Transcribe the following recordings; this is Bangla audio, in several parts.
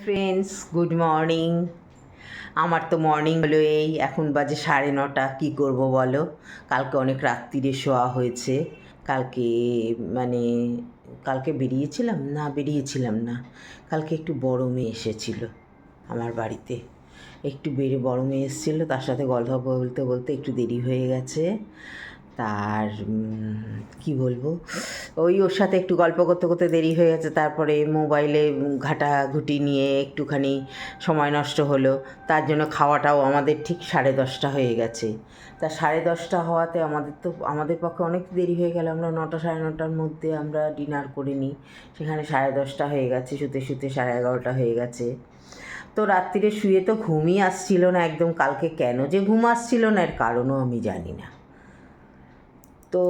Friends, good morning. আমার তো মর্নিং হলো, এই এখন বাজে 9:30। কী করব বলো? কালকে অনেক রাত্রিরে শোয়া হয়েছে। কালকে মানে কালকে বেরিয়েছিলাম না। কালকে একটু বড় মেয়ে এসেছিল আমার বাড়িতে। একটু বড় মেয়ে এসেছিলো, তার সাথে গল্প বলতে বলতে একটু দেরি হয়ে গেছে। তার কি বলবো, ওর সাথে একটু গল্প করতে করতে দেরি হয়ে গেছে। তারপরে মোবাইলে ঘাটাঘুটি নিয়ে একটুখানি সময় নষ্ট হলো। তার জন্য খাওয়াটাও আমাদের ঠিক 10:30 হয়ে গেছে। তা 10:30 হওয়াতে আমাদের পক্ষে অনেক দেরি হয়ে গেল। আমরা 9টা 9:30টার মধ্যে আমরা ডিনার করে নিই। সেখানে 10:30 হয়ে গেছে, শুতে শুতে 11:30 হয়ে গেছে। তো রাত্রিরে শুয়ে তো ঘুমই আসছিল না একদম। কালকে কেন যে ঘুম আসছিল না এর কারণও আমি জানি না। তো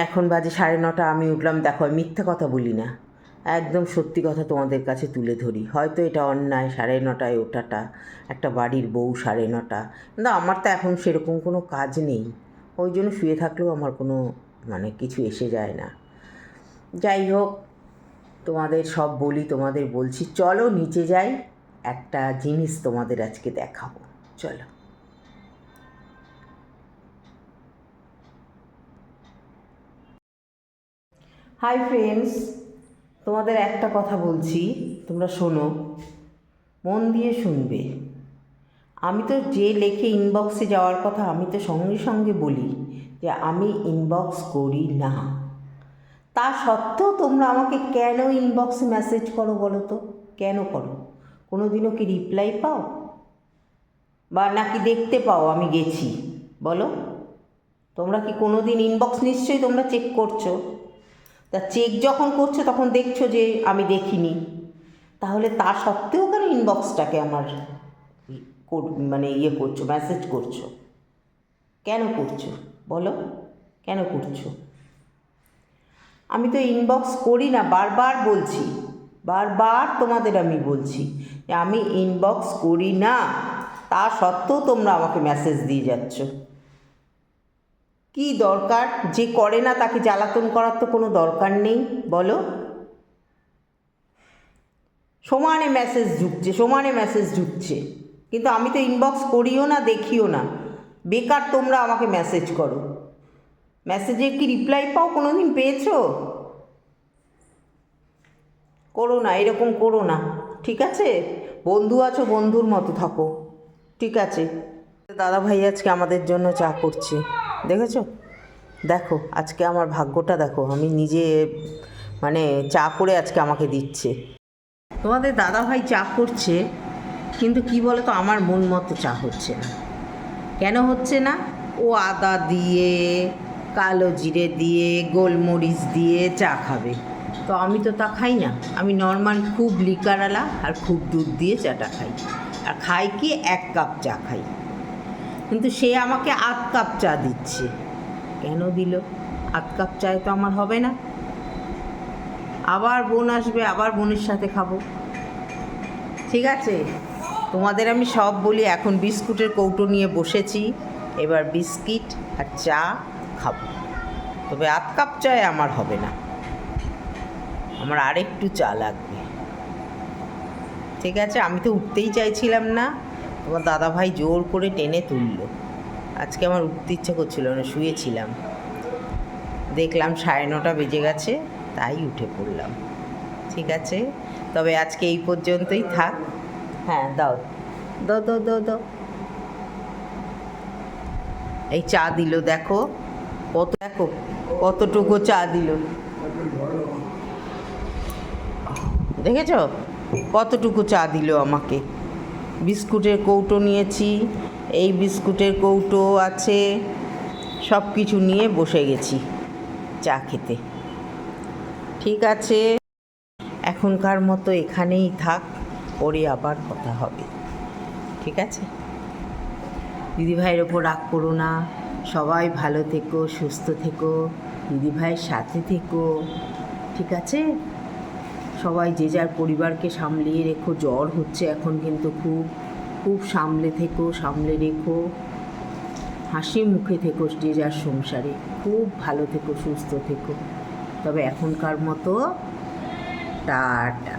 এখন বাজে 9:30, আমি উঠলাম। দেখো, মিথ্যে কথা বলি না, একদম সত্যি কথা তোমাদের কাছে তুলে ধরি। হয়তো এটা অন্যায় 9:30টায় ওঠাটা, একটা বাড়ির বউ 9:30। কিন্তু আমার তো এখন সেরকম কোনো কাজ নেই, ওই জন্য শুয়ে থাকলেও আমার কোনো কিছু এসে যায় না। যাই হোক, তোমাদের সব বলি, তোমাদের বলছি চলো নিচে যাই, একটা জিনিস তোমাদের আজকে দেখাবো, চলো। হাই ফ্রেন্ডস, তোমাদের একটা কথা বলছি, তোমরা শোনো, মন দিয়ে শুনবে। আমি তো যে লেখে ইনবক্সে যাওয়ার কথা, আমি তো সঙ্গে সঙ্গে বলি যে আমি ইনবক্স করি না। তা সত্ত্বেও তোমরা আমাকে কেন ইনবক্সে মেসেজ করো বলো তো? কেন করো? কোনো দিনও কি রিপ্লাই পাও, বা নাকি দেখতে পাও আমি গেছি? বলো, তোমরা কি কোনো দিন ইনবক্স নিশ্চয়ই তোমরা চেক করছো। তা চেক যখন করছো তখন দেখছো যে আমি দেখিনি, তাহলে তা সত্ত্বেও কেন ইনবক্সটাকে আমার করছো, মেসেজ করছো? কেন করছো বলো? কেন করছো? আমি তো ইনবক্স করি না, বারবার বলছি, বারবার তোমাদের আমি বলছি যে আমি ইনবক্স করি না। তা সত্ত্বেও তোমরা আমাকে মেসেজ দিয়ে যাচ্ছ। কি দরকার? যে করে না তাকে জ্বালাতন করার তো কোনো দরকার নেই, বলো। সমানে মেসেজ ঢুকছে, কিন্তু আমি তো ইনবক্স করিও না, দেখিও না। বেকার তোমরা আমাকে মেসেজ করো। মেসেজের কি রিপ্লাই পাও? কোনো দিন পেয়েছো? করো না, এরকম করো না, ঠিক আছে? বন্ধু আছো, বন্ধুর মতো থাকো, ঠিক আছে? দাদা ভাই আজকে আমাদের জন্য চা করছে, দেখেছো? দেখো আজকে আমার ভাগ্যটা দেখো, আমি নিজে চা করে আজকে আমাকে দিচ্ছে। তোমাদের দাদাভাই চা করছে, কিন্তু কি বলো তো, আমার মন মতো চা হচ্ছে না। কেন হচ্ছে না? ও আদা দিয়ে, কালো জিরে দিয়ে, গোলমরিচ দিয়ে চা খাবে, তো আমি তো তা খাই না। আমি নর্মাল খুব লিকারওয়ালা আর খুব দুধ দিয়ে চাটা খাই। আর খাই কি, 1 কাপ চা খাই, কিন্তু সে আমাকে 8 কাপ চা দিচ্ছে। কেন দিল? 8 কাপ চায় তো আমার হবে না। আবার বোন আসবে, আবার বোনের সাথে খাবো, ঠিক আছে? তোমাদের আমি সব বলি। এখন বিস্কুটের কৌটো নিয়ে বসেছি, এবার বিস্কিট আর চা খাবো, তবে 8 কাপ চায় আমার হবে না, আমার আরেকটু চা লাগবে, ঠিক আছে? আমি তো উঠতেই চাইছিলাম না, তোমার দাদাভাই জোর করে টেনে তুললো। আজকে আমার উঠতে ইচ্ছা করছিল না, শুয়েছিলাম, দেখলাম 9:30 বেজে গেছে, তাই উঠে পড়লাম, ঠিক আছে? তবে আজকে এই পর্যন্তই থাক। হ্যাঁ, দাও দাও দাও দাও দাও। এই চা দিল, দেখো কতটুকু চা দিল, দেখেছ? কতটুকু চা দিল আমাকে। বিস্কুটের কৌটো নিয়েছি, এই বিস্কুটের কৌটো আছে, সব কিছু নিয়ে বসে গেছি চা খেতে, ঠিক আছে? এখনকার মতো এখানেই থাক, পরে আবার কথা হবে, ঠিক আছে? দিদিভাইয়ের ওপর রাগ করো না, সবাই ভালো থেকো, সুস্থ থেকো, দিদিভাইয়ের সাথে থেকো, ঠিক আছে? সবাই যে যার পরিবারকে সামলিয়ে রেখো। জ্বর হচ্ছে এখন, কিন্তু খুব খুব সামলে রেখো, হাসি মুখে থেকো যে যার সংসারে, খুব ভালো থেকো, সুস্থ থেকো। তবে এখনকার মতো টাটা।